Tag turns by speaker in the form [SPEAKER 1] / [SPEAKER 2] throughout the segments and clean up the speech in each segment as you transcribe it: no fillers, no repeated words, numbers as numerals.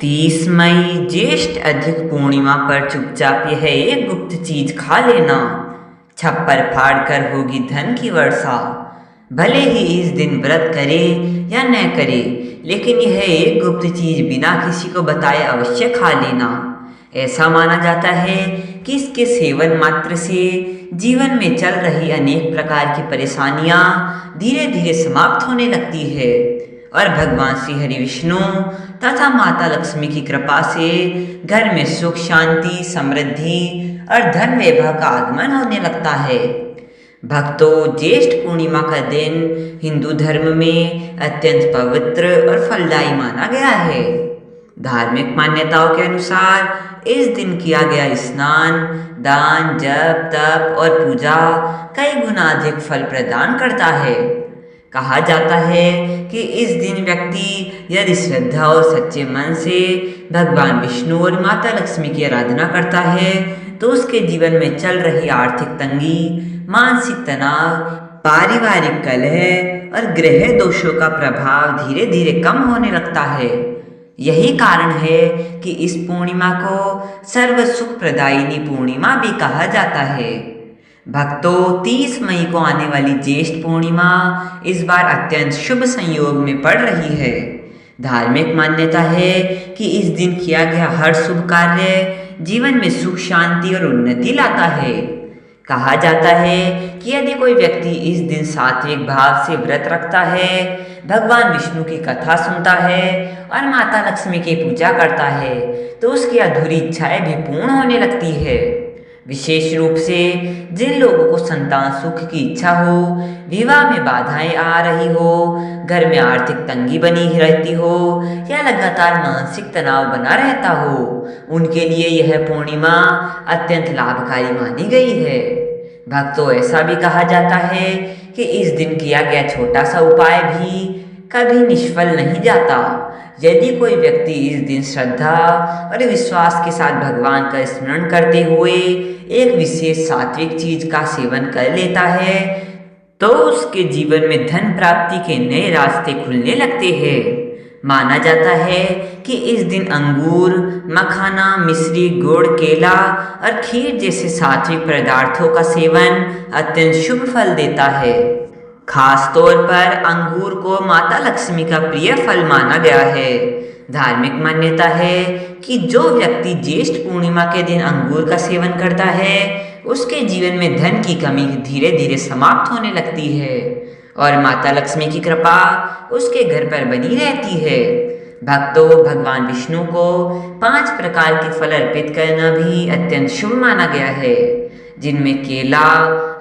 [SPEAKER 1] 30 मई ज्येष्ठ अधिक पूर्णिमा पर चुपचाप यह एक गुप्त चीज खा लेना। छप्पर फाड़ कर होगी धन की वर्षा। भले ही इस दिन व्रत करे या न करे, लेकिन यह एक गुप्त चीज बिना किसी को बताए अवश्य खा लेना। ऐसा माना जाता है कि इसके सेवन मात्र से जीवन में चल रही अनेक प्रकार की परेशानियां धीरे धीरे समाप्त होने लगती है और भगवान श्री हरि विष्णु तथा माता लक्ष्मी की कृपा से घर में सुख शांति समृद्धि और धन वैभव का आगमन होने लगता है। भक्तों, ज्येष्ठ पूर्णिमा का दिन हिंदू धर्म में अत्यंत पवित्र और फलदायी माना गया है। धार्मिक मान्यताओं के अनुसार इस दिन किया गया स्नान, दान, जप, तप और पूजा कई गुना अधिक फल प्रदान करता है। कहा जाता है कि इस दिन व्यक्ति यदि श्रद्धा और सच्चे मन से भगवान विष्णु और माता लक्ष्मी की आराधना करता है तो उसके जीवन में चल रही आर्थिक तंगी, मानसिक तनाव, पारिवारिक कलह और ग्रह दोषों का प्रभाव धीरे धीरे कम होने लगता है। यही कारण है कि इस पूर्णिमा को सर्व सुख प्रदायिनी पूर्णिमा भी कहा जाता है। भक्तों, 30 मई को आने वाली ज्येष्ठ पूर्णिमा इस बार अत्यंत शुभ संयोग में पड़ रही है। धार्मिक मान्यता है कि इस दिन किया गया हर शुभ कार्य जीवन में सुख शांति और उन्नति लाता है। कहा जाता है कि यदि कोई व्यक्ति इस दिन सात्विक भाव से व्रत रखता है, भगवान विष्णु की कथा सुनता है और माता लक्ष्मी की पूजा करता है तो उसकी अधूरी इच्छाएं भी पूर्ण होने लगती है। विशेष रूप से जिन लोगों को संतान सुख की इच्छा हो, विवाह में बाधाएं आ रही हो, घर में आर्थिक तंगी बनी रहती हो या लगातार मानसिक तनाव बना रहता हो, उनके लिए यह पूर्णिमा अत्यंत लाभकारी मानी गई है। भक्तों, ऐसा भी कहा जाता है कि इस दिन किया गया छोटा सा उपाय भी कभी निष्फल नहीं जाता। यदि कोई व्यक्ति इस दिन श्रद्धा और विश्वास के साथ भगवान का स्मरण करते हुए एक विशेष सात्विक चीज का सेवन कर लेता है तो उसके जीवन में धन प्राप्ति के नए रास्ते खुलने लगते हैं। माना जाता है कि इस दिन अंगूर, मखाना, मिश्री, गुड़, केला और खीर जैसे सात्विक पदार्थों का सेवन अत्यंत शुभ फल देता है। खास तौर पर अंगूर को माता लक्ष्मी का प्रिय फल माना गया है। धार्मिक मान्यता है कि जो व्यक्ति ज्येष्ठ पूर्णिमा के दिन अंगूर का सेवन करता है उसके जीवन में धन की कमी धीरे धीरे समाप्त होने लगती है और माता लक्ष्मी की कृपा उसके घर पर बनी रहती है। भक्तों, भगवान विष्णु को 5 प्रकार के फल अर्पित करना भी अत्यंत शुभ माना गया है, जिनमें केला,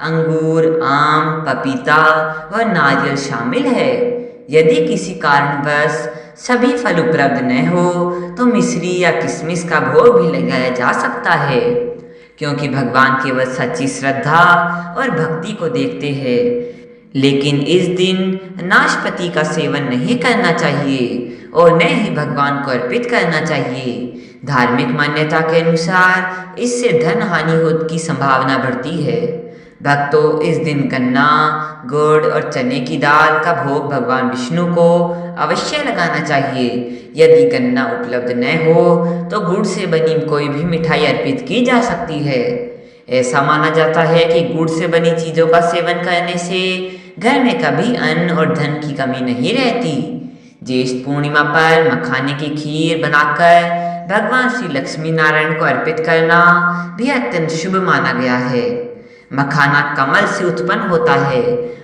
[SPEAKER 1] अंगूर, आम, पपीता और नारियल शामिल है। यदि किसी कारणवश सभी फल उपलब्ध न हो तो मिश्री या किशमिश का भोग भी लगाया जा सकता है, क्योंकि भगवान केवल सच्ची श्रद्धा और भक्ति को देखते हैं। लेकिन इस दिन नाशपाती का सेवन नहीं करना चाहिए और न ही भगवान को अर्पित करना चाहिए। धार्मिक मान्यता के अनुसार इससे धन हानि होने की संभावना बढ़ती है। भक्तों, इस दिन गन्ना, गुड़ और चने की दाल का भोग भगवान विष्णु को अवश्य लगाना चाहिए। यदि गन्ना उपलब्ध न हो तो गुड़ से बनी कोई भी मिठाई अर्पित की जा सकती है। ऐसा माना जाता है कि गुड़ से बनी चीजों का सेवन करने से घर में कभी अन्न और धन की कमी नहीं रहती। ज्येष्ठ पूर्णिमा पर मखाने की खीर बनाकर भगवान श्री लक्ष्मी नारायण को अर्पित करना भी अत्यंत शुभ माना गया है। मखाना कमल से उत्पन्न होता है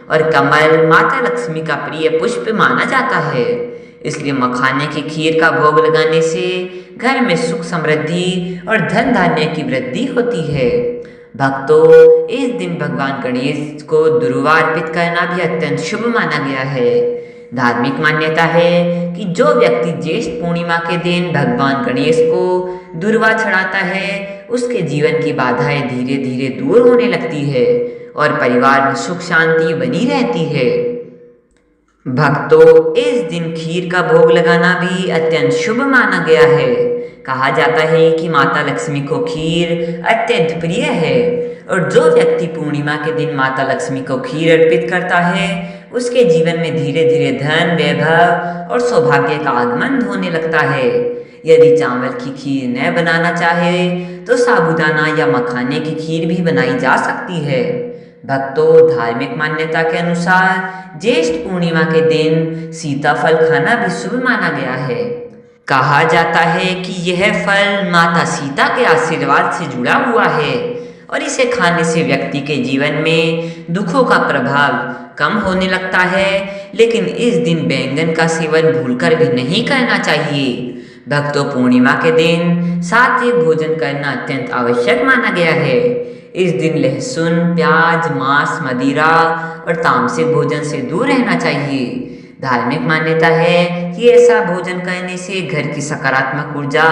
[SPEAKER 1] और कमल माता लक्ष्मी का प्रिय पुष्प माना जाता है, इसलिए मखाने की खीर का भोग लगाने से घर में सुख समृद्धि और धन धान्य की वृद्धि होती है। भक्तों, इस दिन भगवान गणेश को दुर्वा अर्पित करना भी अत्यंत शुभ माना गया है। धार्मिक मान्यता है कि जो व्यक्ति ज्येष्ठ पूर्णिमा के दिन भगवान गणेश को दुर्वा चढ़ाता है उसके जीवन की बाधाएं धीरे धीरे दूर होने लगती है और परिवार में सुख शांति बनी रहती है। भक्तों, इस दिन खीर का भोग लगाना भी अत्यंत शुभ माना गया है। कहा जाता है कि माता लक्ष्मी को खीर अत्यंत प्रिय है और जो व्यक्ति पूर्णिमा के दिन माता लक्ष्मी को खीर अर्पित करता है उसके जीवन में धीरे धीरे धन, वैभव और सौभाग्य का आगमन होने लगता है। यदि चावल की खीर न बनाना चाहे तो साबूदाना या मखाने की खीर भी बनाई जा सकती है। भक्तों, धार्मिक मान्यता के अनुसार ज्येष्ठ पूर्णिमा के दिन सीताफल खाना भी शुभ माना गया है। कहा जाता है कि यह फल माता सीता के आशीर्वाद से जुड़ा हुआ है और इसे खाने से व्यक्ति के जीवन में दुखों का प्रभाव कम होने लगता है। लेकिन इस दिन बैंगन का सेवन भूलकर भी नहीं करना चाहिए। भक्तों, पूर्णिमा के दिन सात्विक भोजन करना अत्यंत आवश्यक माना गया है। इस दिन लहसुन, प्याज, मांस, मदिरा और तामसिक भोजन से दूर रहना चाहिए। धार्मिक मान्यता है कि ऐसा भोजन करने से घर की सकारात्मक ऊर्जा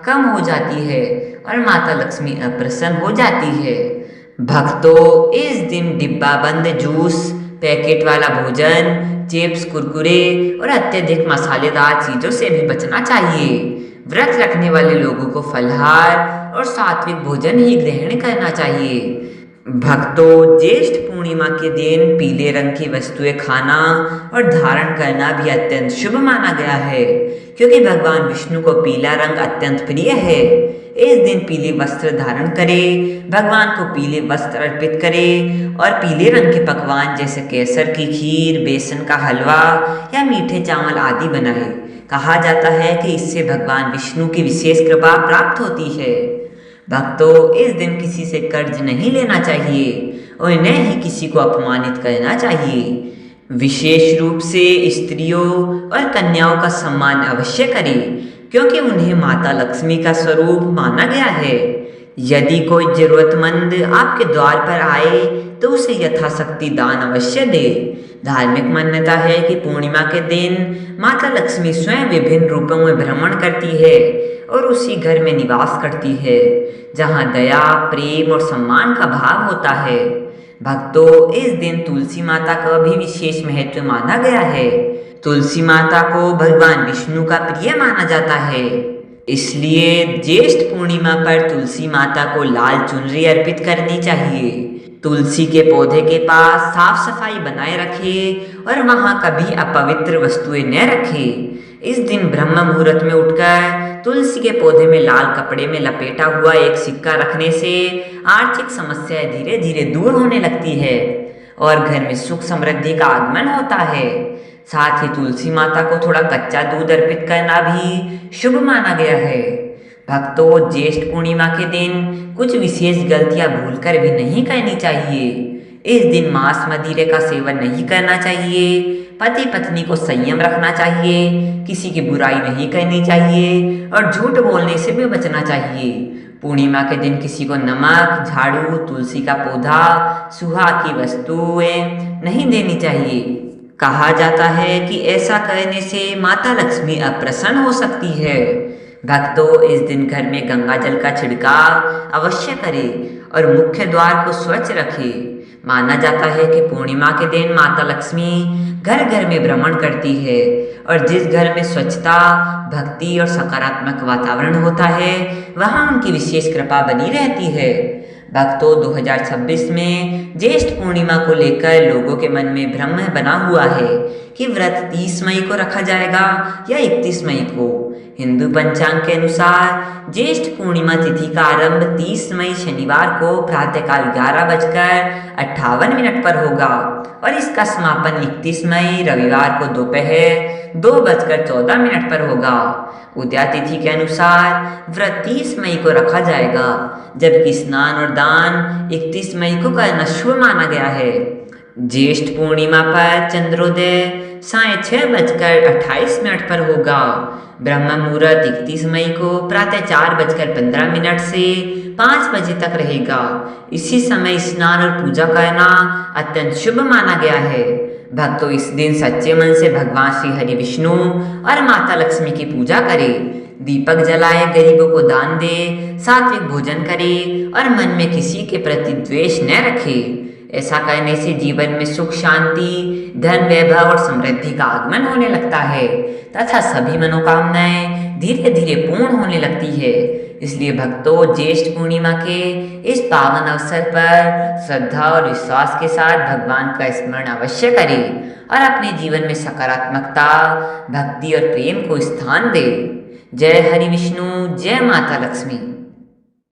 [SPEAKER 1] कम हो जाती है और माता लक्ष्मी अप्रसन्न हो जाती है। भक्तों, इस दिन डिब्बा बंद जूस, पैकेट वाला भोजन, चिप्स, कुरकुरे और अत्यधिक मसालेदार चीजों से भी बचना चाहिए। व्रत रखने वाले लोगों को फलाहार और सात्विक भोजन ही ग्रहण करना चाहिए। भक्तों, ज्येष्ठ पूर्णिमा के दिन पीले रंग की वस्तुएं खाना और धारण करना भी अत्यंत शुभ माना गया है, क्योंकि भगवान विष्णु को पीला रंग अत्यंत प्रिय है। इस दिन पीले वस्त्र धारण करें, भगवान को पीले वस्त्र अर्पित करें और पीले रंग के पकवान जैसे केसर की खीर, बेसन का हलवा या मीठे चावल आदि बनाएं। कहा जाता है कि इससे भगवान विष्णु की विशेष कृपा प्राप्त होती है। भक्तों, इस दिन किसी से कर्ज नहीं लेना चाहिए और न ही किसी को अपमानित करना चाहिए। विशेष रूप से स्त्रियों और कन्याओं का सम्मान अवश्य करें, क्योंकि उन्हें माता लक्ष्मी का स्वरूप माना गया है। यदि कोई जरूरतमंद आपके द्वार पर आए तो उसे यथाशक्ति दान अवश्य दे। धार्मिक मान्यता है कि पूर्णिमा के दिन माता लक्ष्मी स्वयं विभिन्न रूपों में भ्रमण करती है और उसी घर में निवास करती है जहाँ दया, प्रेम और सम्मान का भाव होता है। भक्तों, इस दिन तुलसी माता का भी विशेष महत्व माना गया है। तुलसी माता को भगवान विष्णु का प्रिय माना जाता है, इसलिए ज्येष्ठ पूर्णिमा पर तुलसी माता को लाल चुनरी अर्पित करनी चाहिए। तुलसी के पौधे के पास साफ सफाई बनाए रखें और वहां कभी अपवित्र वस्तुएं न रखें। इस दिन ब्रह्म मुहूर्त में उठकर तुलसी के पौधे में लाल कपड़े में लपेटा हुआ एक सिक्का रखने से आर्थिक समस्याएं धीरे धीरे दूर होने लगती है और घर में सुख समृद्धि का आगमन होता है। साथ ही तुलसी माता को थोड़ा कच्चा दूध अर्पित करना भी शुभ माना गया है। भक्तों, ज्येष्ठ पूर्णिमा के दिन कुछ विशेष गलतियां भूलकर भी नहीं करनी चाहिए। इस दिन मांस, मदिरे का सेवन नहीं करना चाहिए, पति पत्नी को संयम रखना चाहिए, किसी की बुराई नहीं करनी चाहिए और झूठ बोलने से भी बचना चाहिए। पूर्णिमा के दिन किसी को नमक, झाड़ू, तुलसी का पौधा, सुहाग की वस्तुएं नहीं देनी चाहिए। कहा जाता है कि ऐसा करने से माता लक्ष्मी अप्रसन्न हो सकती है। भक्तों, इस दिन घर में गंगा जल का छिड़काव अवश्य करें और मुख्य द्वार को स्वच्छ रखें। माना जाता है कि पूर्णिमा के दिन माता लक्ष्मी घर घर में भ्रमण करती है और जिस घर में स्वच्छता, भक्ति और सकारात्मक वातावरण होता है वहाँ उनकी विशेष कृपा बनी रहती है। भक्तों, 2026 में ज्येष्ठ पूर्णिमा को लेकर लोगों के मन में भ्रम बना हुआ है कि व्रत 30 मई को रखा जाएगा या 31 मई को। हिंदू पंचांग के अनुसार ज्येष्ठ पूर्णिमा तिथि का आरंभ 30 मई शनिवार को प्रातःकाल 11:58 पर होगा और इसका समापन 31 मई रविवार को दोपहर 2:14 पर होगा। उदया तिथि के अनुसार व्रत 30 मई को रखा जाएगा, जबकि स्नान और दान 31 मई को करना शुभ माना गया है। ज्येष्ठ पूर्णिमा पर चंद्रोदय 6:28 पर होगा। ब्रह्म मुहूर्त 31 मई को प्रातः 4:15 से 5 बजे तक रहेगा। इसी समय स्नान और पूजा करना अत्यंत शुभ माना गया है। भक्तों, इस दिन सच्चे मन से भगवान श्री हरि विष्णु और माता लक्ष्मी की पूजा करें, दीपक जलाए, गरीबों को दान दे, सात्विक भोजन करे और मन में किसी के प्रति द्वेष न रखे। ऐसा करने से जीवन में सुख, शांति, धन, वैभव और समृद्धि का आगमन होने लगता है तथा सभी मनोकामनाएं धीरे धीरे पूर्ण होने लगती है। इसलिए भक्तों, ज्येष्ठ पूर्णिमा के इस पावन अवसर पर श्रद्धा और विश्वास के साथ भगवान का स्मरण अवश्य करें और अपने जीवन में सकारात्मकता, भक्ति और प्रेम को स्थान दें। जय हरि विष्णु, जय माता लक्ष्मी।